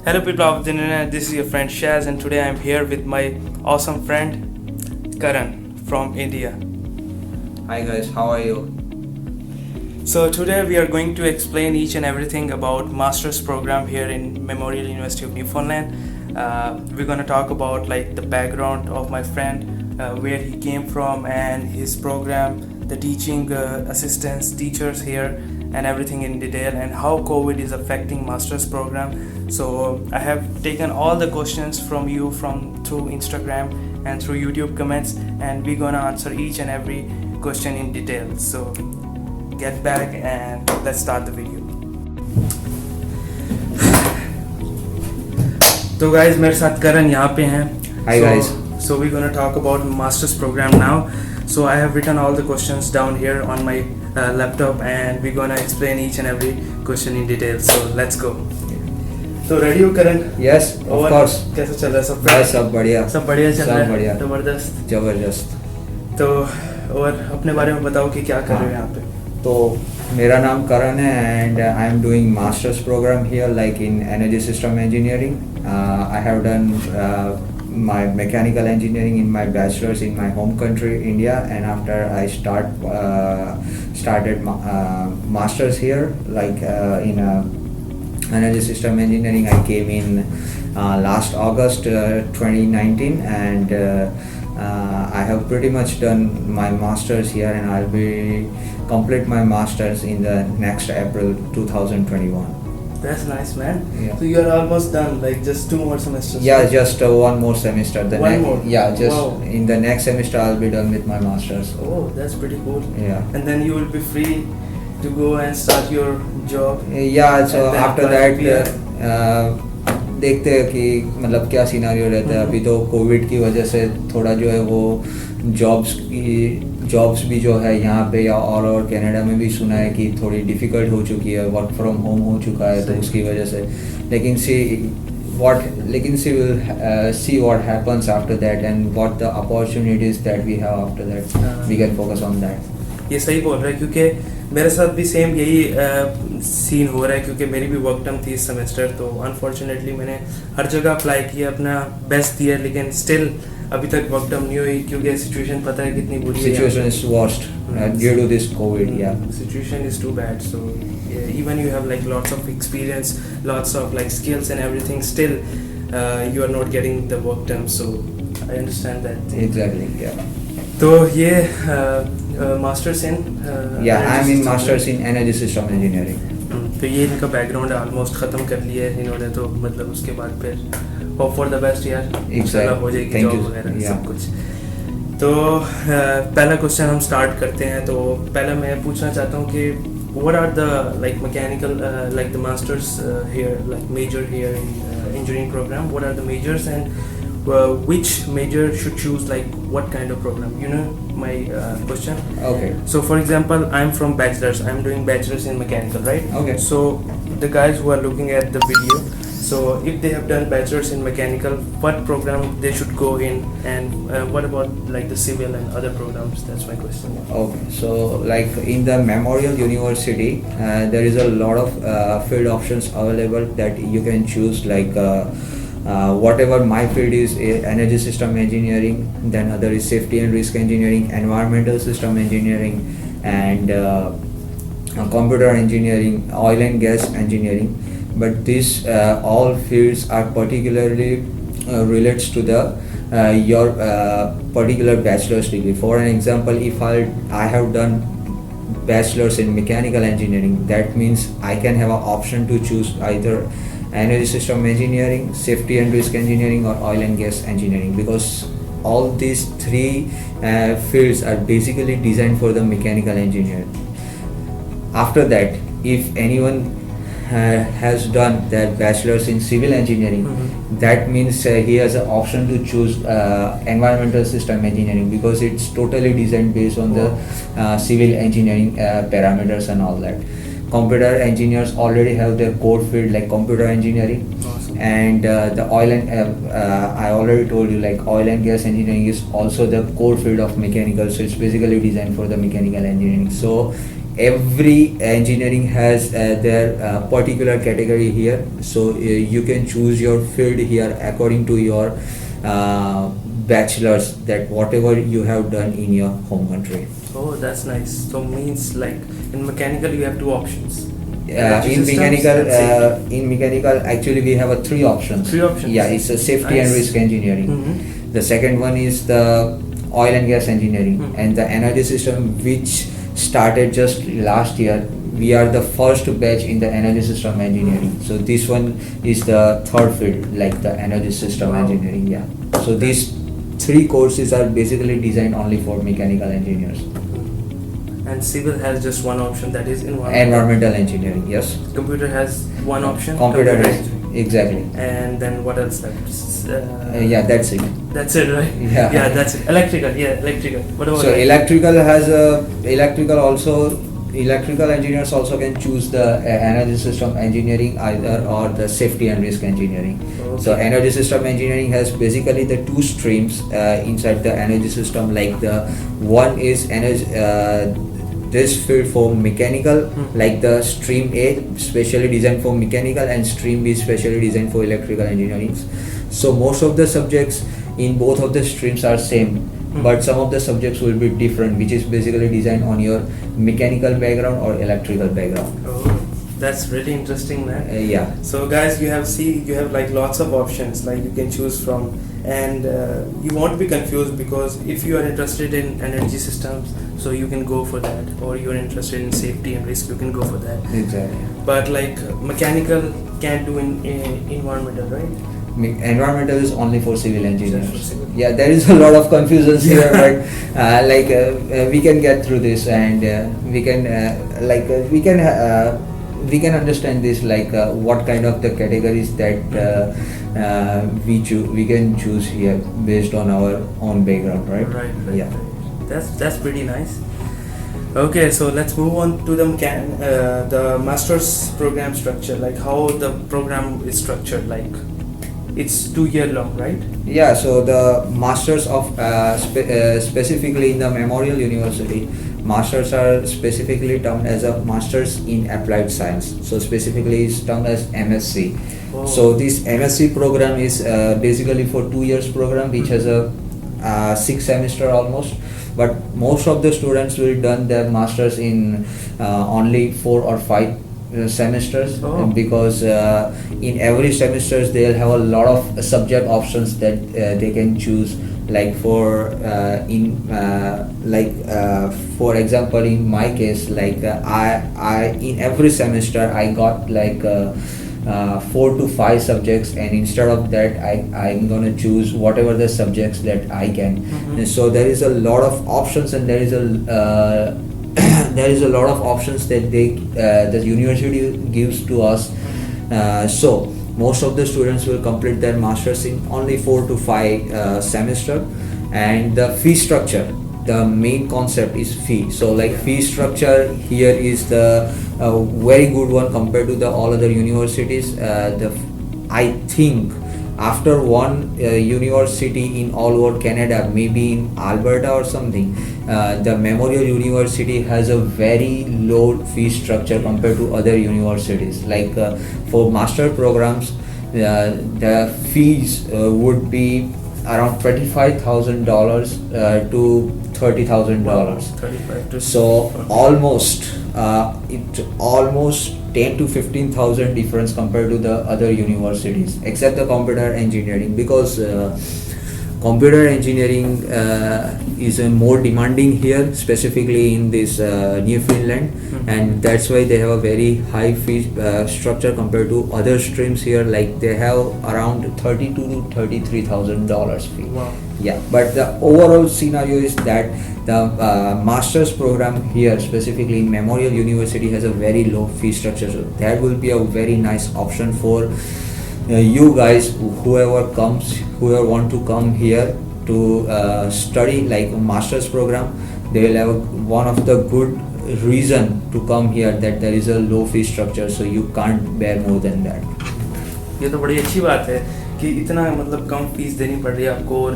Hello people of the internet, this is your friend Shaz and today I am here with my awesome friend Karan from India. Hi guys, how are you? So today we are going to explain each and everything about master's program here in Memorial University of Newfoundland. We're gonna talk about like the background of my friend, where he came from and his program, the teaching assistants, teachers here and everything in detail, and how COVID is affecting master's program. So I have taken all the questions from you from through Instagram and through YouTube comments, and we're gonna answer each and every question in detail. So get back and let's start the video. तो guys मेरे साथ करण यहाँ पे हैं. Hi guys. So we're gonna talk about master's program now. So I have written all the questions down here on my laptop and we're gonna explain each and every question in detail. So let's go. तो ready हो करण? Yes, of course. कैसा चल रहा है सब? बस सब बढ़िया. सब बढ़िया चल रहा है. सब बढ़िया. जबरदस्त. जबरदस्त. तो और अपने बारे में बताओ कि क्या कर रहे हो यहाँ पे? तो मेरा नाम करण है and I am doing master's program here like in energy system engineering. I have done my mechanical engineering in my bachelor's in my home country India, and after I started master's here like in energy system engineering. I came in last August 2019, and I have pretty much done my masters here, and I'll be complete my masters in the next April 2021. That's nice, man. Yeah. So you are almost done, like just 2 more semesters. Yeah, just one more semester. One more? Yeah, just Wow. in the next semester I'll be done with my masters. Oh, that's pretty cool. Yeah. And then you will be free to go and start your job. Yeah, so And then after apply that PR. देखते हैं कि मतलब क्या scenario रहता है. अभी तो Covid की वजह से थोड़ा जो है वो जॉब्स भी जो है यहाँ पे या और कनाडा में भी सुना है कि थोड़ी डिफ़िकल्ट हो चुकी है, वर्क फ्रॉम होम हो चुका है, तो उसकी वजह से लेकिन see will see what happens after that and what the opportunities that we have after that we can focus on that. ये सही बोल रहा है क्योंकि मेरे साथ भी सेम यही सीन हो रहा है, क्योंकि मेरी भी वर्क टर्म थी इस सेमेस्टर. तो अनफॉर्चुनेटली मैंने हर जगह अप्लाई किया, अपना बेस्ट दिया, लेकिन स्टिल अभी तक वर्क टर्म नहीं हुई क्योंकि सिचुएशन पता है कितनी बुरी है. Situation is worst due to this covid. या situation is too bad. So even you have like lots of experience, lots of like skills and everything, still you are not getting the work term. So I understand that. Exactly. Yeah. तो ये masters in Yeah, I'm in masters in energy system engineering. तो ये इनका background almost ख़त्म कर लिया है इन्होंने. तो मतलब उसके बाद फिर होप फॉर द बेस्ट यार, इंशाल्लाह हो जाएगी Thank जॉब you. वगैरह Yeah. सब कुछ. तो पहला क्वेश्चन हम स्टार्ट करते हैं. तो पहले मैं पूछना चाहता हूँ कि what are the like mechanical like the masters here, like major here in engineering program, what are the majors and which major should choose like what kind of program, you know my question. Okay. So for example, I'm from bachelor's, I'm doing bachelor's in mechanical, right? Okay. So the guys who are looking at the video, so if they have done bachelor's in mechanical, what program they should go in, and what about like the civil and other programs? That's my question. Okay, so like in the Memorial University, there is a lot of field options available that you can choose. Like whatever my field is, energy system engineering. Then other is safety and risk engineering, environmental system engineering, and computer enginering, oil and gas engineering. But these all fields are particularly relates to the your particular bachelor's degree. For an example, if I have done bachelor's in mechanical engineering, that means I can have an option to choose either energy system engineering, safety and risk engineering, or oil and gas engineering, because all these three fields are basically designed for the mechanical engineer. After that, if anyone has done their bachelor's in civil engineering, that means he has an option to choose environmental system engineering, because it's totally designed based on the civil engineering parameters and all that. Computer engineers already have their core field like computer engineering. Awesome. And the oil and I already told you, like oil and gas engineering is also the core field of mechanical, so it's basically designed for the mechanical engineering. So every engineering has their particular category here, so you can choose your field here according to your bachelor's, that whatever you have done in your home country. Oh, that's nice. So means like in mechanical you have two options. In Energy systems mechanical, and safety. in mechanical, actually we have three options. Three options. Yeah, it's a safety and Nice. risk engineering. Mhm. The second one is the oil and gas engineering, Mhm. and the energy system, which started just last year. We are the first batch in the energy system engineering. So this one is the third field, like the energy system Wow. engineering. Yeah. So these three courses are basically designed only for mechanical engineers. And civil has just one option, that is environmental. Environmental engineering, yes. Computer has one option. Computer has, engineering. exactly. And then what else left? Yeah, that's it. That's it, right? Yeah. Yeah, that's it. Electrical, yeah, electrical. What about So electrical engineers also can choose the energy system engineering either, or the safety and risk engineering. So Okay. energy system engineering has basically the two streams inside the energy system. Like the one is energy. This field for mechanical, like the stream A, specially designed for mechanical, and stream B, specially designed for electrical engineering. So most of the subjects in both of the streams are same, but some of the subjects will be different, which is basically designed on your mechanical background or electrical background. Oh, that's really interesting, man. Yeah. So guys, you have like lots of options like you can choose from, and you won't be confused, because if you are interested in energy systems, so you can go for that, or you're interested in safety and risk, you can go for that. Exactly. But like mechanical can't do in environmental, right? Environmental is only for civil Just for engineers. civil. Yeah, there is a lot of confusion here, but we can get through this, and we can understand this, what kind of the categories that we can choose here based on our own background, right? Right. Yeah. That's pretty nice. Okay, so let's move on to the master's program structure, like how the program is structured. Like it's 2 year long, right? Yeah, so the masters of specifically in the Memorial University, masters are specifically termed as a masters in applied science. So specifically it's termed as MSc. Oh. So this MSc program is basically for 2 years program, which has a 6 semester almost. But most of the students will done their masters in only 4 or 5 semesters, Oh. because in every semesters they'll have a lot of subject options that they can choose. Like for for example, in my case, I in every semester I got 4 to 5 subjects, and instead of that I'm gonna choose whatever the subjects that I can. Mhm. And so there is a lot of options, and there is a there is a lot of options that the university gives to us. So most of the students will complete their masters in only 4 to 5 semester. And the fee structure, the main concept is fee. So fee structure here is the very good one compared to the all other universities. I think after one university in all over Canada, maybe in Alberta or something, the Memorial University has a very low fee structure compared to other universities. For master programs, the fees would be around $25,000 to $30,000. 35 to So almost 10 to 15,000 difference compared to the other universities, except the computer engineering, because computer engineering is more demanding here, specifically in this Newfoundland, and that's why they have a very high fee structure compared to other streams here. Like they have around $32,000 to $33,000 fee. Wow. Yeah, but the overall scenario is that the master's program here, specifically in Memorial University, has a very low fee structure. So that will be a very nice option for you guys, whoever want to come here to study like a master's program. They will have one of the good reason to come here, that there is a low fee structure, so you can't bear more than that. ये तो बड़ी अच्छी बात है कि इतना मतलब कम fees देनी पड़ रही है आपको, और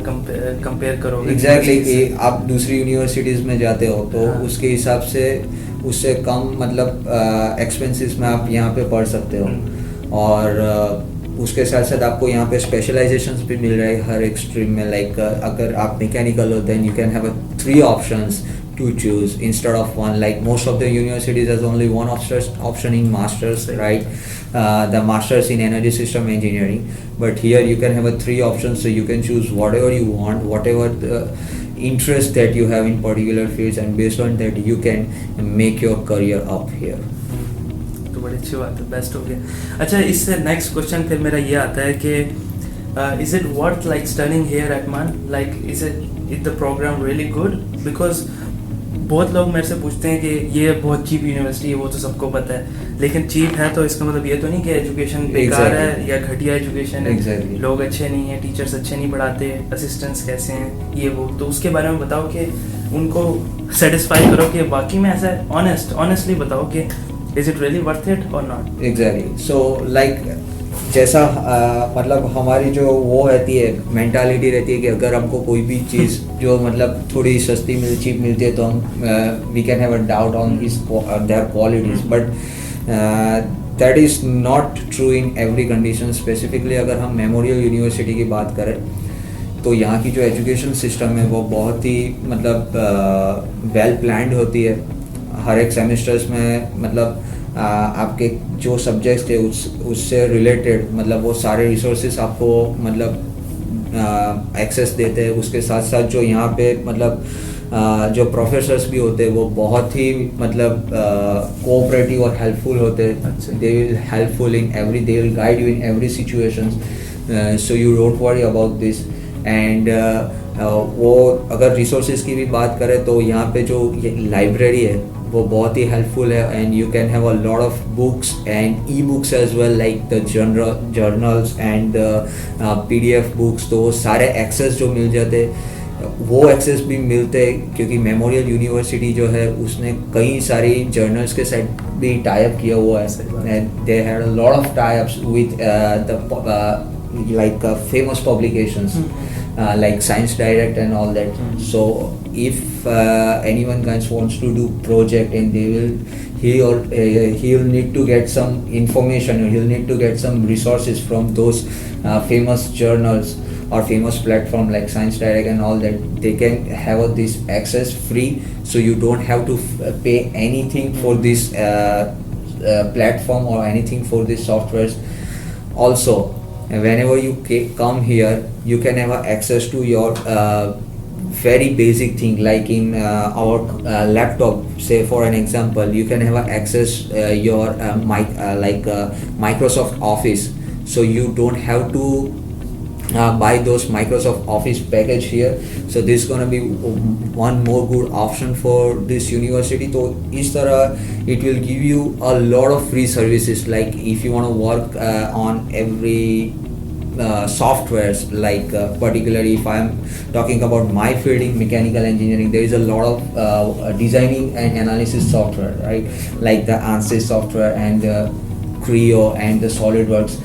कंपेयर करोगे एग्जैक्टली कि आप दूसरी यूनिवर्सिटीज में जाते हो तो हाँ। उसके हिसाब से उससे कम मतलब एक्सपेंसेस में आप यहाँ पे पढ़ सकते हो। और उसके साथ साथ आपको यहाँ पे स्पेशलाइजेशंस भी मिल रहे हैं हर एक स्ट्रीम में। लाइक अगर आप मैकेनिकल हो then you can have 3 options to choose instead of one. Like most of the universities has only one option in masters, right? The masters in energy system engineering, but here you can have 3 options, so you can choose whatever you want, whatever the interest that you have in particular fields, and based on that you can make your career up here. तो बड़ी अच्छी बात है, best हो गया। अच्छा, इससे next question फिर मेरा ये आता है कि is it worth like studying here at MAN? Like is the program really good? Because बहुत लोग मेरे से पूछते हैं कि ये बहुत चीप यूनिवर्सिटी है, वो तो सबको पता है, लेकिन चीप है तो इसका मतलब ये तो नहीं कि एजुकेशन बेकार है या घटिया एजुकेशन है, लोग अच्छे नहीं हैं, टीचर्स अच्छे नहीं पढ़ाते, असिस्टेंट्स कैसे हैं, ये वो। तो उसके बारे में बताओ कि उनको सेटिस्फाई करो कि वाकई में ऐसा है, ऑनेस्टली बताओ कि is it really worth it और नॉट। एग्जैक्टली। सो लाइक जैसा मतलब हमारी जो वो रहती है, मेंटालिटी रहती है कि अगर हमको कोई भी चीज़ जो मतलब थोड़ी सस्ती चीप मिलती है तो हम we can have a doubt on his their qualities, but that is not true in every condition. Specifically अगर हम मेमोरियल यूनिवर्सिटी की बात करें तो यहाँ की जो एजुकेशन सिस्टम है वो बहुत ही मतलब वेल प्लान्ड होती है। हर एक सेमेस्टर्स में मतलब आपके जो सब्जेक्ट्स थे उससे रिलेटेड मतलब वो सारे रिसोर्सेज आपको मतलब एक्सेस देते हैं। उसके साथ साथ जो यहाँ पे मतलब जो प्रोफेसर्स भी होते हैं वो बहुत ही मतलब कोऑपरेटिव और हेल्पफुल होते हैं। They will helpful in every, they will guide you in every situations, so you don't worry about this. And वो अगर रिसोर्सेज की भी बात करें तो यहाँ पे जो लाइब्रेरी है वो बहुत ही हेल्पफुल है, and you can have a lot of books and e books as well, like the journals and PDF books. तो वो सारे एक्सेस जो मिल जाते वो एक्सेस भी मिलते हैं क्योंकि मेमोरियल यूनिवर्सिटी जो है उसने कई सारी जर्नल्स के साथ भी टाइप किया हुआ है, and they had a lot of types with the like famous publications like Science Direct and all that. So if anyone guys wants to do project and he'll need to get some information, or he'll need to get some resources from those famous journals or famous platform like Science Direct and all that, they can have this access free, so you don't have to pay anything for this platform or anything for these softwares. Also, whenever you come here you can have access to your very basic thing, like in our laptop, say for an example, you can have access your Microsoft Office, so you don't have to buy those Microsoft Office package here. So this is gonna be one more good option for this university. So इस तरह it will give you a lot of free services, like if you want to work on every softwares, like particularly if I am talking about my field in mechanical engineering, there is a lot of designing and analysis software, right, like the ANSYS software and the Creo and the SolidWorks.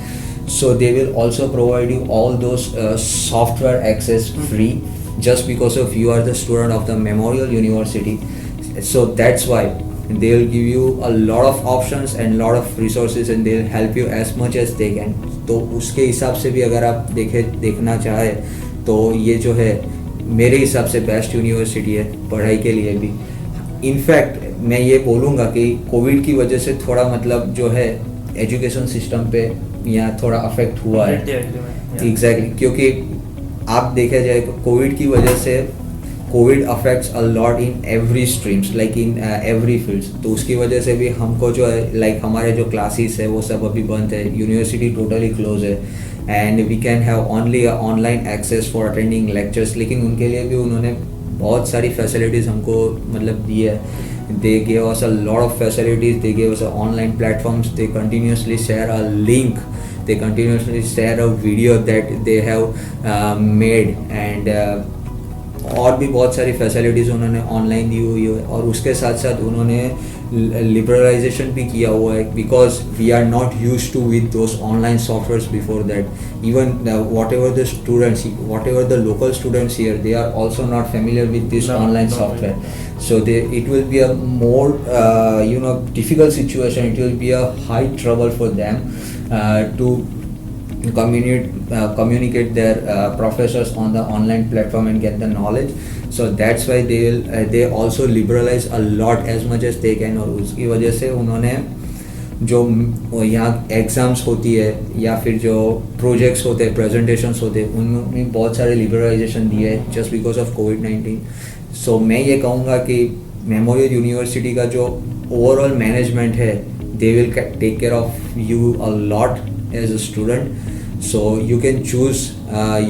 So they will also provide you all those software access free, just because of you are the student of the Memorial University. So that's why they will give you a lot of options and lot of resources, and they will help you as much as they can. तो उसके हिसाब से भी अगर आप देखना चाहे तो ये जो है मेरे हिसाब से बेस्ट यूनिवर्सिटी है पढ़ाई के लिए भी। इनफैक्ट मैं ये बोलूँगा कि कोविड की वजह से थोड़ा मतलब जो है एजुकेशन सिस्टम पे यहाँ थोड़ा अफेक्ट हुआ है। एग्जैक्टली, क्योंकि आप देखा जाए तो कोविड की वजह से Covid affects a lot in every streams, like in every fields. तो उसकी वजह से भी हमको जो है लाइक हमारे जो क्लासेस है वो सब अभी बंद है, यूनिवर्सिटी टोटली क्लोज है, and we can have only online access for attending lectures. लेकिन उनके लिए भी उन्होंने बहुत सारी फैसिलिटीज़ हमको मतलब दी है। They gave us a lot of facilities, they gave us online platforms, they continuously share a link, they continuously share a video that they have made, and और भी बहुत सारी फैसिलिटीज़ उन्होंने ऑनलाइन दी हुई है। और उसके साथ साथ उन्होंने लिबरलाइजेशन भी किया हुआ है, because we are not use to with those online software before that. Even whatever the students, whatever the local students here, they are also not familiar with this online software. So it will be a more difficult situation. It will be a high trouble for them to communicate their professors on the online platform and get the knowledge. So that's why they also liberalize a lot as much as they can. और उसकी वजह से उन्होंने जो यहाँ exams होती है या फिर जो प्रोजेक्ट्स होते हैं, प्रेजेंटेशंस होते हैं, उनमें बहुत सारे लिबरलाइजेशन दिए हैं जस्ट बिकॉज ऑफ कोविड-19. सो मैं ये कहूँगा कि मेमोरियल यूनिवर्सिटी का जो ओवरऑल मैनेजमेंट है, they will take care of you a lot as a student. So you can choose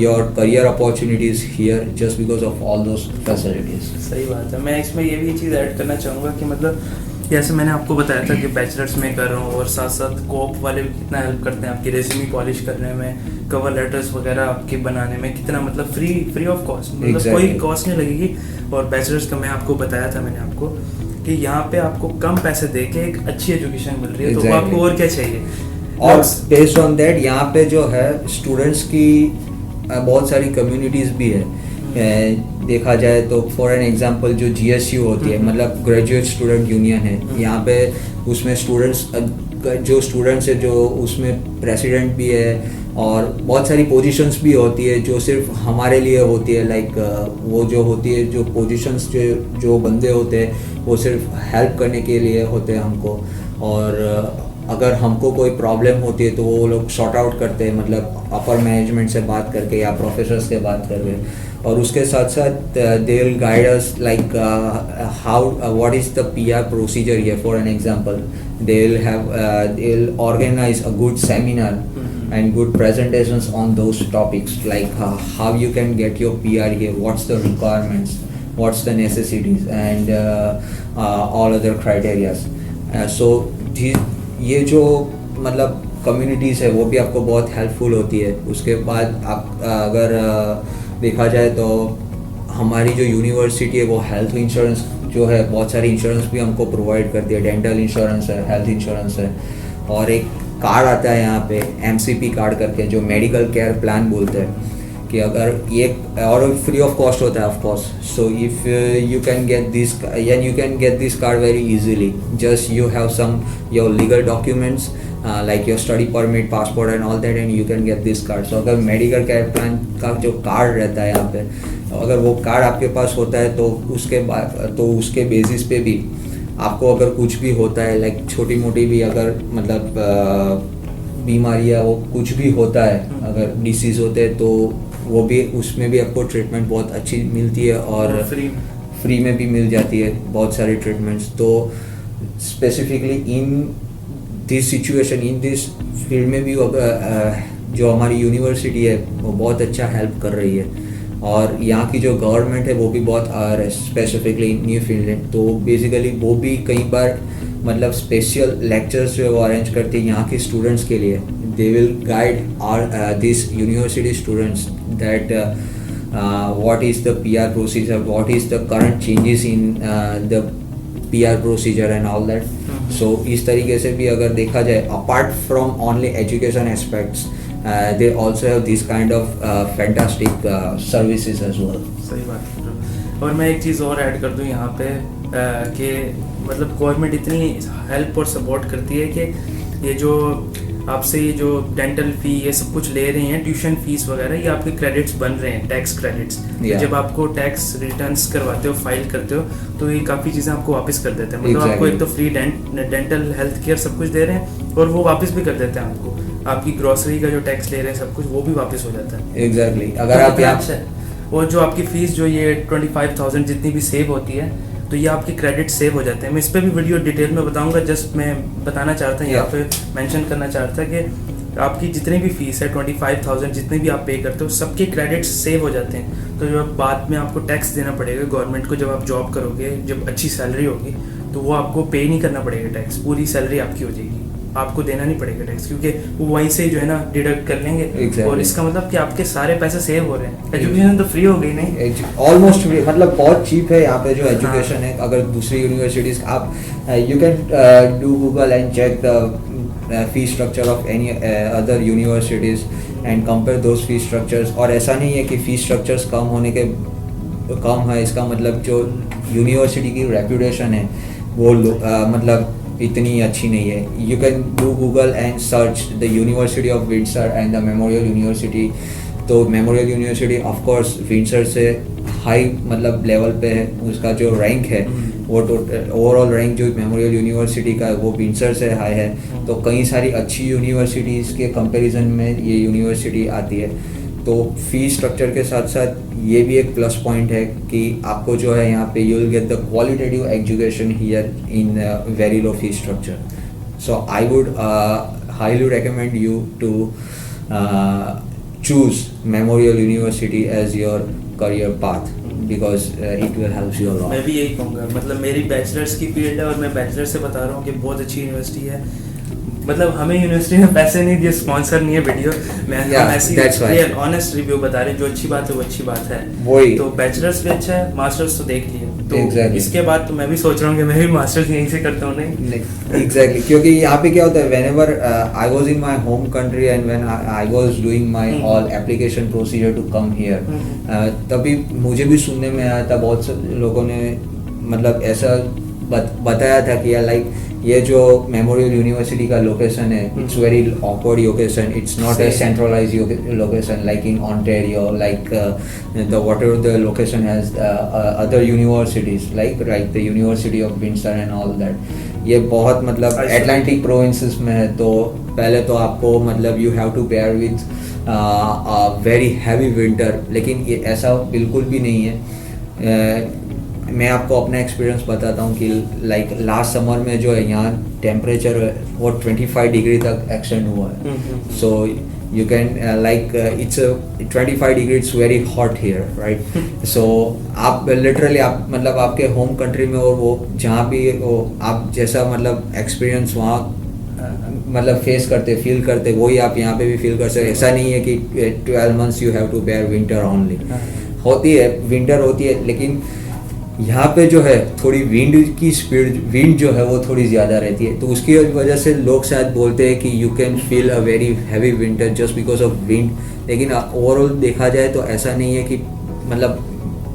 your career opportunities here just because of all those facilities. सही बात है. मैं इसमें ये भी चीज़ ऐड करना चाहूँगा कि मतलब जैसे मैंने आपको बताया था कि बैचलर्स में कर रहा हूँ और साथ साथ कोप वाले भी कितना हेल्प करते हैं आपकी रेज्यूमे पॉलिश करने में, कवर लेटर्स वगैरह आपके बनाने में, कितना मतलब फ्री ऑफ कॉस्ट, मतलब कोई कॉस्ट नहीं लगेगी. और बैचलर्स का मैं आपको बताया था मैंने आपको कि यहाँ पे आपको कम पैसे दे के एक अच्छी एजुकेशन मिल रही है. तो आपको और क्या चाहिए. और बेस्ड ऑन दैट यहाँ पे जो है स्टूडेंट्स की बहुत सारी कम्युनिटीज़ भी है. देखा जाए तो फॉर एन एग्जांपल जो GSU होती है, मतलब ग्रेजुएट स्टूडेंट यूनियन है, यहाँ पे उसमें स्टूडेंट्स है जो उसमें प्रेसिडेंट भी है और बहुत सारी पोजीशंस भी होती है जो सिर्फ हमारे लिए होती है. लाइक वो जो होती है, जो पोजीशंस जो बंदे होते हैं वो सिर्फ हेल्प करने के लिए होते हैं हमको. और अगर हमको कोई प्रॉब्लम होती है तो वो लोग सॉर्ट आउट करते हैं, मतलब अपर मैनेजमेंट से बात करके या प्रोफेसर से बात करके. और उसके साथ साथ they will guide us like how what is the PR procedure here. For an example they will organise a good seminar and good presentations on those topics, like how you can get your PR here, what's the requirements, what's the necessities, and all other criterias. So ये जो मतलब communities है वो भी आपको बहुत helpful होती है. उसके बाद आप अगर देखा जाए तो हमारी जो यूनिवर्सिटी है वो हेल्थ इंश्योरेंस जो है, बहुत सारी इंश्योरेंस भी हमको प्रोवाइड करती है. डेंटल इंश्योरेंस है, हेल्थ इंश्योरेंस है, और एक कार्ड आता है यहाँ पे MCP कार्ड करके, जो मेडिकल केयर प्लान बोलते हैं, कि अगर ये और फ्री ऑफ कॉस्ट होता है of course. So if you can get this card very easily. Just you have some your legal documents like your study permit, passport and all that, and you can get this card. So अगर medical care plan का जो card रहता है यहाँ पे, अगर वो card आपके पास होता है तो उसके बेसिस पे भी आपको अगर कुछ भी होता है, लाइक छोटी मोटी भी अगर मतलब बीमारी या वो कुछ भी होता है, अगर डिसीज़ होते हैं तो वो भी, उसमें भी आपको ट्रीटमेंट बहुत अच्छी मिलती है और फ्री में भी मिल जाती है बहुत सारी ट्रीटमेंट्स. तो specifically in this situation, in this field में भी जो हमारी यूनिवर्सिटी है वो बहुत अच्छा हेल्प कर रही है. और यहाँ की जो गवर्नमेंट है वो भी बहुत स्पेसिफिकली न्यू फील्ड, तो बेसिकली वो भी कई बार मतलब स्पेशल लेक्चर्स जो वो अरेंज करती है यहाँ के स्टूडेंट्स के लिए. दे will guide this university students that what is the PR procedure, what is the current changes in the PR procedure and all that. So इस तरीके से भी अगर देखा जाए, apart from only education aspects, they also have this kind of fantastic services as well. सही बात है. और मैं एक चीज़ और ऐड कर दूँ यहाँ पे कि मतलब गवर्नमेंट इतनी हेल्प और सपोर्ट करती है कि ये जो आपसे ये जो डेंटल फी ये सब कुछ ले रही हैं, ट्यूशन फीस वगैरह, ये आपके क्रेडिट्स बन रहे हैं, टैक्स क्रेडिट्स. जब आपको टैक्स रिटर्न्स करवाते हो, फाइल करते हो, तो ये काफ़ी चीज़ें आपको वापस कर देते हैं. मतलब आपको एक तो फ्री डेंटल हेल्थ केयर सब कुछ दे रहे हैं और वो वापस भी कर देते हैं आपको. आपकी ग्रॉसरी का जो टैक्स ले रहे हैं सब कुछ वो भी वापस हो जाता है. एग्जैक्टली. अगर आप यहाँ और जो आपकी फ़ीस जो ये 25,000 जितनी भी सेव होती है, तो ये आपके क्रेडिट सेव हो जाते हैं. मैं इस पर भी वीडियो डिटेल में बताऊंगा. जस्ट मैं बताना चाहता हूँ यहाँ पे मेंशन करना चाहता कि आपकी जितनी भी फीस है 25,000 जितने भी आप पे करते हो, सबके क्रेडिट्स सेव हो जाते हैं. तो जब बाद में आपको टैक्स देना पड़ेगा गवर्नमेंट को, जब आप जॉब करोगे, जब अच्छी सैलरी होगी, तो वो आपको पे नहीं करना पड़ेगा टैक्स, पूरी सैलरी आपकी हो जाएगी. आपको देना नहीं पड़ेगा टैक्स, क्योंकि वो वहीं से जो है ना डिडक्ट कर लेंगे। Exactly. और इसका मतलब कि आपके सारे पैसे सेव हो रहे हैं। एजुकेशन तो फ्री हो गई नहीं, ऑलमोस्ट फ्री, मतलब बहुत चीप है यहाँ पे जो हाँ। एजुकेशन है। अगर दूसरी यूनिवर्सिटीज आप you can do Google and check the fee structure of any other universities and compare those fee structures. और ऐसा नहीं है कि फी स्ट्रक्चर्स कम है इसका मतलब जो यूनिवर्सिटी की रेपुटेशन है वो मतलब इतनी अच्छी नहीं है। You can do Google and search the University of Windsor and the Memorial University. तो Memorial University of course Windsor से हाई मतलब लेवल पे है, उसका जो रैंक है वो ओवरऑल रैंक जो मेमोरियल यूनिवर्सिटी का है वो विंडसर से हाई है। तो कई सारी अच्छी यूनिवर्सिटीज़ के कंपैरिजन में ये यूनिवर्सिटी आती है। तो फी स्ट्रक्चर के साथ साथ ये भी एक प्लस पॉइंट है कि आपको जो है यहाँ पे you will get the qualitative education here in very low fee structure. So I would highly recommend you to choose Memorial University as your career path because it will help you a lot. मैं भी यही कहूँगा। मतलब मेरी bachelors की field है और मैं बैचलर से बता रहा हूँ कि बहुत अच्छी यूनिवर्सिटी है। मतलब हमें यूनिवर्सिटी में पैसे नहीं दिए, स्पॉन्सर नहीं है वीडियो, मैं ऐसी रियल ऑनेस्ट रिव्यू बता रहे, जो अच्छी बात है वो अच्छी बात है। वही तो बैचलर्स भी अच्छा है, मास्टर्स तो देख लिए। तो Exactly. इसके बाद तो मैं भी सोच रहा हूँ कि मैं भी मास्टर्स यहीं से करता हूँ। नहीं एग्जैक्टली, क्योंकि यहाँ पे क्या होता है, whenever I was in my home country and when I was doing my all application procedure to come here, तभी मुझे भी सुनने में आया था, बहुत से लोगों ने मतलब ऐसा बताया था कि लाइक ये जो मेमोरियल यूनिवर्सिटी का लोकेशन है, it's very awkward location, it's not a centralise location like in Ontario, like the whatever the location has other universities like the University of Windsor and all that. ये बहुत मतलब Atlantic provinces में है। तो पहले तो आपको मतलब you have to bear with very heavy winter, लेकिन ये ऐसा बिल्कुल भी नहीं है। मैं आपको अपना एक्सपीरियंस बताता हूँ कि लाइक लास्ट समर में जो है यहाँ टेम्परेचर वो 25 डिग्री तक एक्सटेंड हुआ है। So you can like it's 25 degree, it's very hot here, right. So आप लिटरली आप मतलब आपके होम कंट्री में और वो जहाँ भी वो आप जैसा मतलब एक्सपीरियंस वहाँ मतलब फेस करते फील करते वही आप यहाँ पे भी फील कर सकते। ऐसा नहीं है कि 12 months you have to bear winter only. होती है विंटर होती है, लेकिन यहाँ पे जो है थोड़ी विंड की स्पीड, विंड जो है वो थोड़ी ज़्यादा रहती है। तो उसकी वजह से लोग शायद बोलते हैं कि you can feel a very heavy winter just because of wind. लेकिन ओवरऑल देखा जाए तो ऐसा नहीं है कि मतलब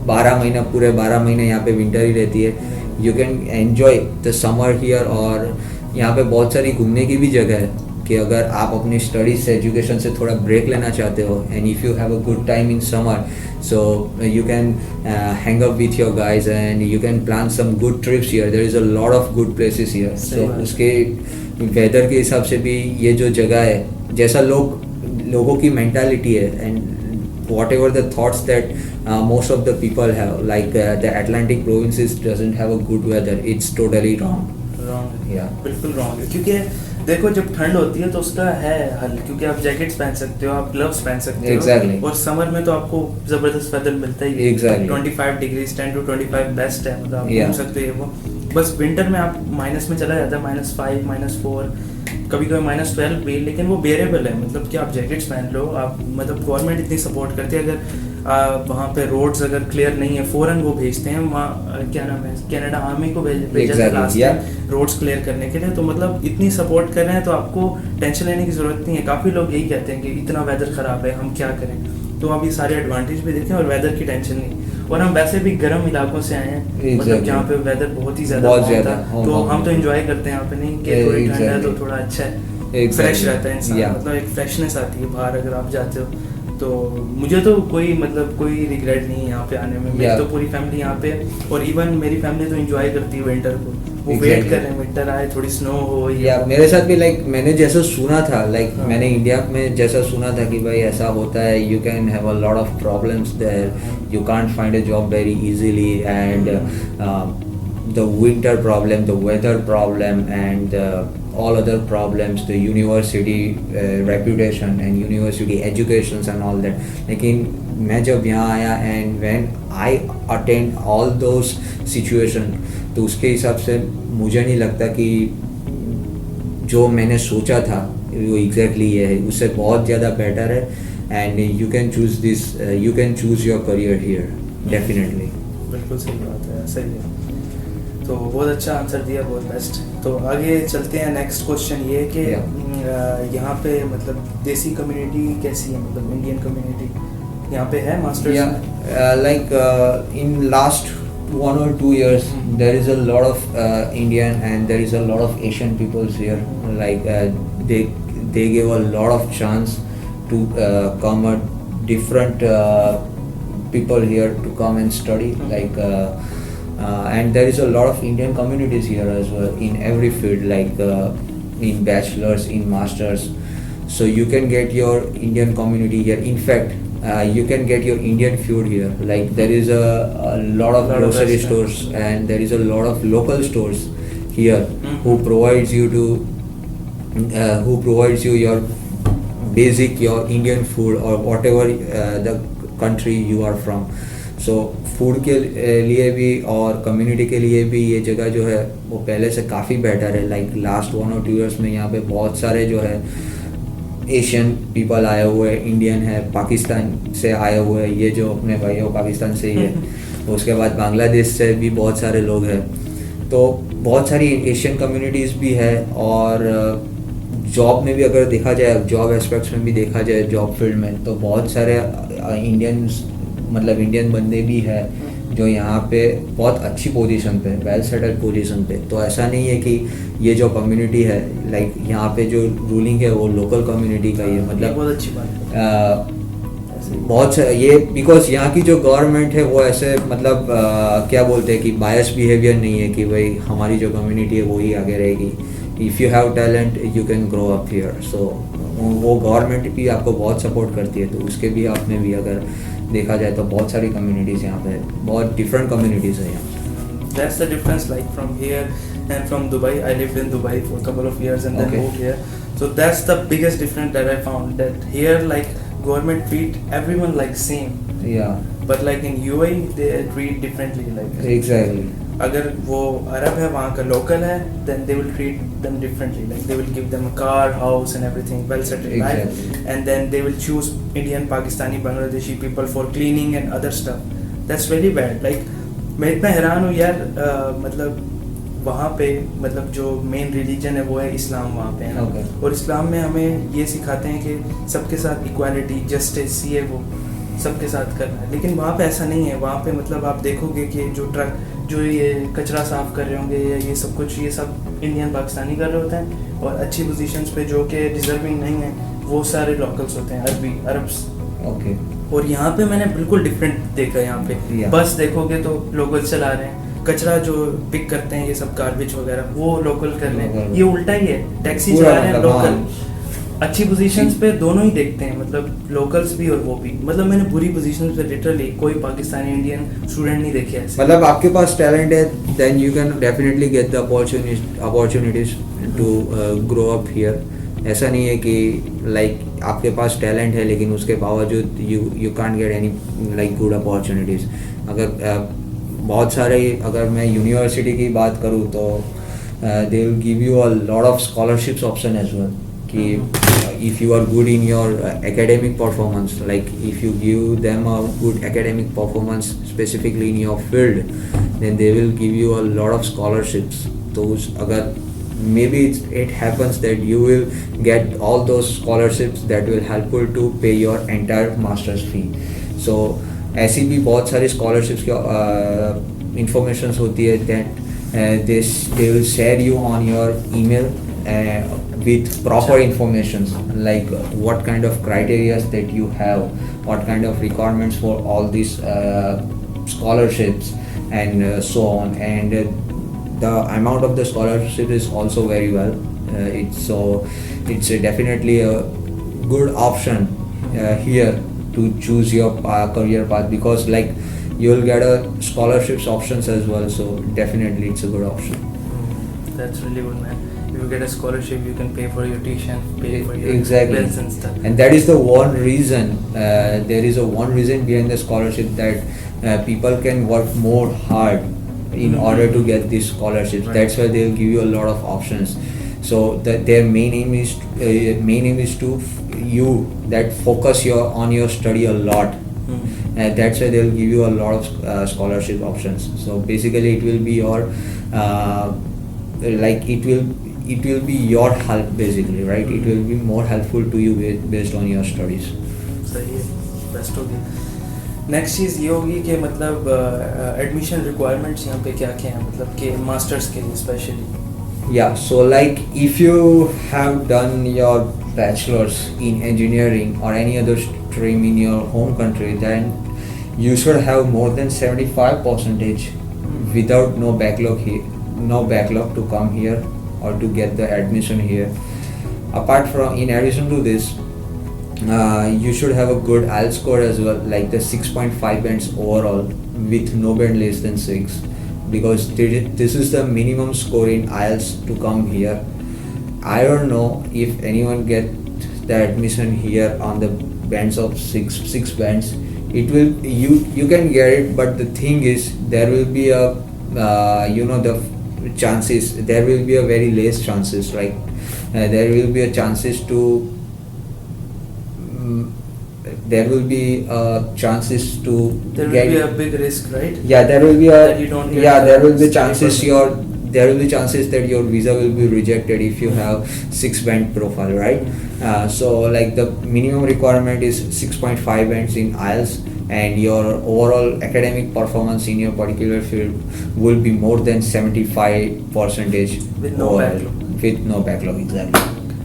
12 महीना पूरे 12 महीने यहाँ पे विंटर ही रहती है। You can enjoy the summer here. और यहाँ पे बहुत सारी घूमने की भी जगह है कि अगर आप अपनी स्टडीज से एजुकेशन से थोड़ा ब्रेक लेना चाहते हो and if you have a good time in summer, so you can hang up with your guys and you can plan some good trips here. There is a lot of good places here. So उसके weather के हिसाब से भी ये जो जगह है, जैसा लोगों की मेंटालिटी है and whatever the thoughts that most of the people have, like the Atlantic provinces doesn't have a good weather, it's totally wrong. Yeah. बिल्कुल रॉन्ग है। क्योंकि देखो जब ठंड होती है तो उसका है हल, क्योंकि आप जैकेट्स पहन सकते हो, आप ग्लव्स पहन सकते हो। Exactly. और समर में तो आपको जबरदस्त वेदर मिलता ही है। Exactly. 25 डिग्री 10 to 25 बेस्ट है, मतलब आप Yeah. घूम सकते हो। वो बस विंटर में आप माइनस में चला जाता है, -5 -4 कभी कभी -12 भी, लेकिन वो बेरेबल है। मतलब कि आप जैकेट्स पहन लो, आप मतलब गवर्नमेंट इतनी सपोर्ट करती है। अगर वहाँ पे रोड्स अगर क्लियर नहीं है, फ़ौरन वो भेजते हैं वहाँ क्या नाम है, कनाडा आर्मी को भेजा था लास्ट टाइम रोड्स क्लियर करने के लिए। तो मतलब इतनी सपोर्ट कर रहे हैं तो आपको टेंशन लेने की ज़रूरत नहीं है। काफ़ी लोग यही कहते हैं कि इतना वेदर ख़राब है, हम क्या करें। तो आप ये सारे एडवांटेज भी देखें और वेदर की टेंशन नहीं। और हम वैसे भी गर्म इलाकों से आए हैं, मतलब जहाँ पे वेदर बहुत ही ज़्यादा होता है, तो हम तो एंजॉय करते हैं यहाँ पे। नहीं कि थोड़ी ठंड है तो थोड़ा अच्छा है, फ्रेश रहता है इंसान, मतलब एक फ्रेशनेस आती है बाहर अगर आप जाते हो। तो मुझे तो कोई मतलब कोई रिग्रेट नहीं है यहाँ पे आने में। मेरी तो पूरी फैमिली यहाँ पे, और इवन मेरी फैमिली तो एंजॉय करती है विंटर को। वो वेट कर रहे हैं विंटर आए, थोड़ी स्नो हो। या मेरे साथ भी लाइक मैंने जैसा सुना था, लाइक मैंने इंडिया में जैसा सुना था कि भाई ऐसा होता है, you can have a lot of problems there, you can't find a job very easily and the winter problem, the weather problem and all other problems, the university reputation and university educations and all that. लेकिन मैं जब यहाँ आया and when I attend all those situation, तो उसके हिसाब से मुझे नहीं लगता कि जो मैंने सोचा था वो एग्जैक्टली ये है, उससे बहुत ज़्यादा बेटर है and you can choose this, you can choose your career here definitely. बिल्कुल सही बात है, सही है। तो बहुत अच्छा आंसर दिया, बहुत बेस्ट। तो आगे चलते हैं, नेक्स्ट क्वेश्चन ये है कि यहाँ पे मतलब देसी कम्युनिटी कैसी है, मतलब इंडियन कम्युनिटी यहाँ पे है masters? Like in last 1 or 2 years, there is a lot of Indian and there is a lot of Asian peoples here. Like they give a lot of chance to come a different people here to come and study. Like and there is a lot of Indian communities here as well in every field, like in bachelors, in masters. So you can get your Indian community here. In fact, you can get your Indian food here. Like there is a lot of grocery stores and there is a lot of local stores here who provides you to who provides you your basic, your Indian food or whatever the country you are from. So food के लिए भी और community के लिए भी ये जगह जो है वो पहले से काफ़ी बेटर है। लाइक लास्ट 1 or 2 years में यहाँ पे बहुत सारे जो है एशियन पीपल आए हुए हैं, इंडियन है, पाकिस्तान से आए हुए हैं, ये जो अपने भाई है वो पाकिस्तान से ही है। उसके बाद बांग्लादेश से भी बहुत सारे लोग हैं। तो बहुत सारी एशियन कम्युनिटीज़ भी है और जॉब में भी अगर देखा जाए, जॉब एस्पेक्ट्स में भी देखा जाए, जॉब फील्ड में तो बहुत सारे इंडियन बंदे भी है जो यहाँ पे बहुत अच्छी पोजीशन पे, वेल सेटल्ड पोजीशन पे। तो ऐसा नहीं है कि ये जो कम्युनिटी है, लाइक यहाँ पे जो रूलिंग है वो लोकल कम्युनिटी का ही है। मतलब बहुत अच्छी बात है। बहुत ये बिकॉज यहाँ की जो गवर्नमेंट है वो ऐसे मतलब क्या बोलते हैं कि बायस बिहेवियर नहीं है कि भाई हमारी जो कम्युनिटी है वो ही आगे रहेगी। If you have talent you can grow up here. So वो गवर्नमेंट भी आपको बहुत सपोर्ट करती है। तो उसके भी आपने भी अगर देखा जाए तो बहुत सारी कम्युनिटीज़ यहाँ पे, बहुत डिफरेंट कम्युनिटीज़ है यहाँ। That's the difference, like from here and from Dubai. I lived in Dubai for a couple of years and then moved here. So that's the biggest difference that I found, that here like government treat everyone like same. Yeah. But like in UAE they treat differently. Like Exactly. अगर वो अरब है, वहाँ का local है, then they will treat them differently. Like they will give them a car, house and everything, well settled life. Exactly. And then they will choose Indian, Pakistani, Bangladeshi people for cleaning and other stuff. That's very bad. Like मैं इतना हैरान हूँ यार, मतलब वहाँ पे मतलब जो मेन रिलीजन है वो है इस्लाम वहाँ पे है ना। Okay. और इस्लाम में हमें ये सिखाते हैं कि सबके साथ इक्वालिटी, जस्टिस, ये वो सबके साथ करना है। लेकिन वहाँ पे ऐसा नहीं है। वहाँ पे मतलब आप देखोगे कि जो ट्रक जो ये कचरा साफ कर रहे होंगे या ये सब कुछ, ये सब इंडियन पाकिस्तानी कर रहे होते हैं। और अच्छी पोजीशंस पे जो कि डिजर्विंग नहीं है वो सारे लोकल्स होते हैं, अरब्स। Okay. और यहाँ पे मैंने बिल्कुल डिफरेंट देखा। यहाँ पे Yeah. बस देखोगे तो लोकल चला रहे हैं, कचरा जो पिक करते हैं ये सब गार्बेज वगैरह वो लोकल कर रहे हैं। Local. ये उल्टा ही है, टैक्सी पूरा चला रहे हैं मतलब, लोकल। अच्छी पोजीशंस पे दोनों ही देखते हैं, मतलब लोकल्स भी और वो भी। मतलब मैंने बुरी पोजीशंस पे लिटरली कोई पाकिस्तानी इंडियन स्टूडेंट नहीं देखे ऐसे। मतलब आपके पास टैलेंट है then you can definitely get the opportunities to grow up here. ऐसा नहीं है कि लाइक आपके पास टैलेंट है लेकिन उसके बावजूद you can't get any like good opportunities. अगर बहुत सारे, अगर मैं यूनिवर्सिटी की बात करूँ तो they will give you a lot of scholarships option as well कि if you are good in your academic performance, like if you give them a good academic performance specifically in your field, then they will give you a lot of scholarships. those अगर maybe it happens that you will get all those scholarships that will helpful to pay your entire master's fee. So ऐसी भी बहुत सारी scholarships की informations होती है that they will share you on your email with proper information, like what kind of criteria that you have, what kind of requirements for all these scholarships and so on, and the amount of the scholarship is also very well. It's definitely a good option here to choose your career path, because like you will get a scholarships options as well, so definitely it's a good option. That's really good, man. If you get a scholarship, you can pay for your tuition, pay for your Exactly. bills and stuff. And that is the one reason, there is a one reason behind the scholarship, that people can work more hard in order to get these scholarships. Right. That's why they will give you a lot of options. So their main aim is to you that focus on your study a lot. That's why they'll give you a lot of scholarship options. So basically, it will be your it will be your help basically, right? It will be more helpful to you based on your studies. सही है, best हो गया. Next चीज़ ये होगी कि मतलब admission requirements यहाँ पे क्या क्या हैं, मतलब कि मास्टर्स के लिए specially. Yeah, so like if you have done your bachelor's in engineering or any other stream in your home country, then you should have more than 75% without no backlog here, no backlog to come here or to get the admission here. Apart from, in addition to this, you should have a good IELTS score as well, like the 6.5 bands overall with no band less than 6, because this is the minimum score in IELTS to come here. I don't know if anyone get the admission here on the bands of six bands. It will, you can get it, but the thing is there will be a the chances, there will be a very less chances, like there will be a chances to there will be chances to There will be a big risk, right? Yeah, there will be a That you don't get there will be study chances permit. there will be chances that your visa will be rejected if you have 6 band profile, right? So like the minimum requirement is 6.5 bands in IELTS, and your overall academic performance in your particular field will be more than 75% With no backlog. With no backlog, exactly.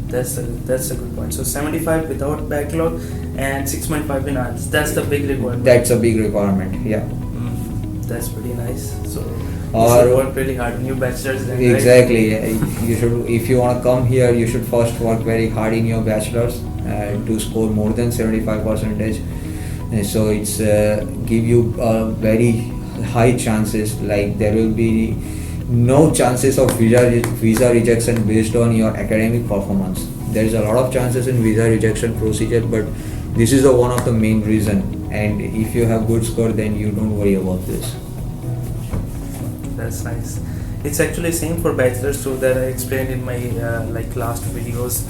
That's a good point. So 75 without backlog and 6.5 in IELTS. That's the big requirement. That's a big requirement, yeah. That's pretty nice. So you Or- should work really hard in your bachelor's then, right? Exactly. You should, if you want to come here, you should first work very hard in your bachelor's to score more than 75%. So it's give you very high chances. Like there will be no chances of visa rejection based on your academic performance. There is a lot of chances in visa rejection procedure, but this is one of the main reason. And if you have good score, then you don't worry about this. That's nice. It's actually same for bachelor's too, that I explained in my like last videos,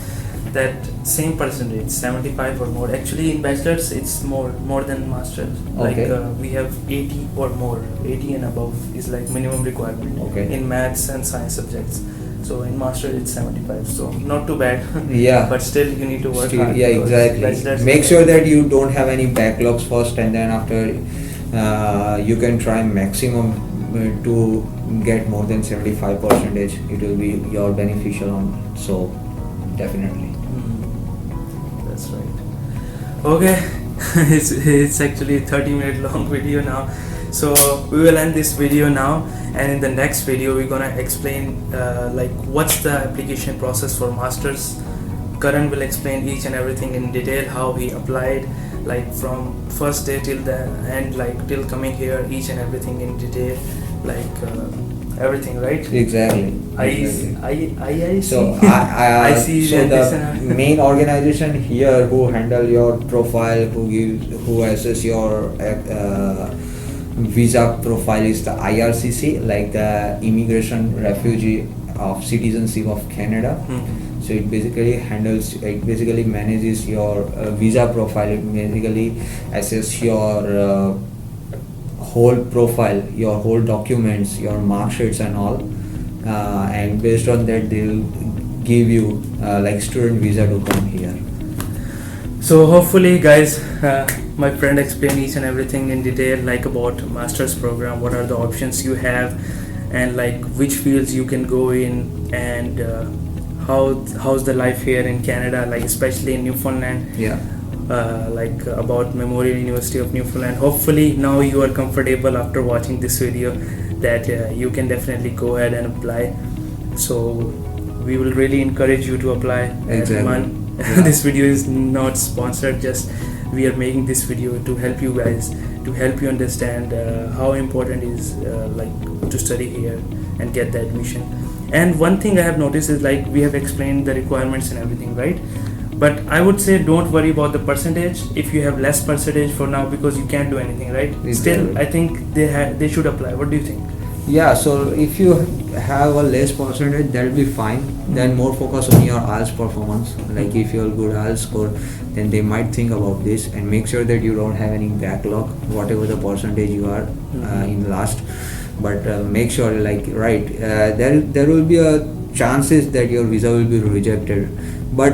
that same percentage, 75 or more. Actually in bachelor's it's more than master's. Okay. Like we have 80 or more. 80 and above is like minimum requirement Okay. in maths and science subjects. So in master's it's 75. So not too bad. Yeah. But still you need to work hard. Yeah, because exactly. bachelor's Make is sure like- that you don't have any backlogs first, and then after you can try maximum to get more than 75%. It will be your beneficial on. So definitely. That's right. Okay, it's actually a 30-minute long video now. So we will end this video now, and in the next video we're gonna explain like what's the application process for masters. Karan will explain each and everything in detail, how he applied, like from first day till the end, like till coming here, each and everything in detail, like everything, right? Exactly. I So I see so that the main organization here who handle your profile, who assess your visa profile is the IRCC, like the Immigration Refugee of Citizenship of Canada. So it basically manages your visa profile. It basically assess your whole profile, your whole documents, your mark sheets and all, and based on that they will give you like student visa to come here. So hopefully guys, my friend explained each and everything in detail, like about master's program, what are the options you have, and like which fields you can go in, and how's the life here in Canada, like especially in Newfoundland. Yeah. Like about Memorial University of Newfoundland. Hopefully now you are comfortable after watching this video that you can definitely go ahead and apply. So we will really encourage you to apply. Exactly. Man, Yeah. this video is not sponsored, just we are making this video to help you guys, to help you understand how important is like to study here and get the admission. And one thing I have noticed is, like, we have explained the requirements and everything, right? But I would say don't worry about the percentage if you have less percentage for now, because you can't do anything, right? Exactly. Still I think they should apply. What do you think? Yeah, so if you have a less percentage, that'll be fine. Then more focus on your IELTS performance. Like if you're good IELTS score, then they might think about this, and make sure that you don't have any backlog, whatever the percentage you are in last. But make sure, like, right, there will be a chances that your visa will be rejected, but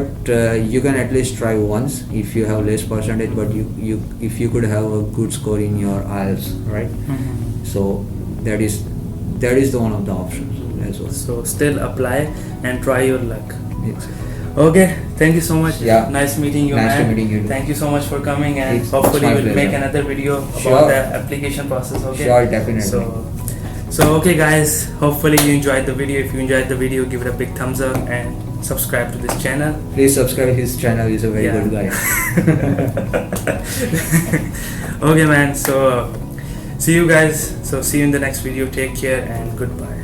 you can at least try once if you have less percentage. But you if you could have a good score in your IELTS, right? So that is the one of the options as well. So still apply and try your luck. Yes. Okay, thank you so much. Yeah. Nice meeting you, Nice to man. meeting you. Thank you so much for coming, and It's hopefully my we'll pleasure. make another video about Sure. the application process. Okay. Sure, definitely. So okay, guys. Hopefully you enjoyed the video. If you enjoyed the video, give it a big thumbs up and subscribe to this channel. Please subscribe his channel. He's a very Yeah. good guy. Okay, man. So see you guys. So see you in the next video. Take care and goodbye.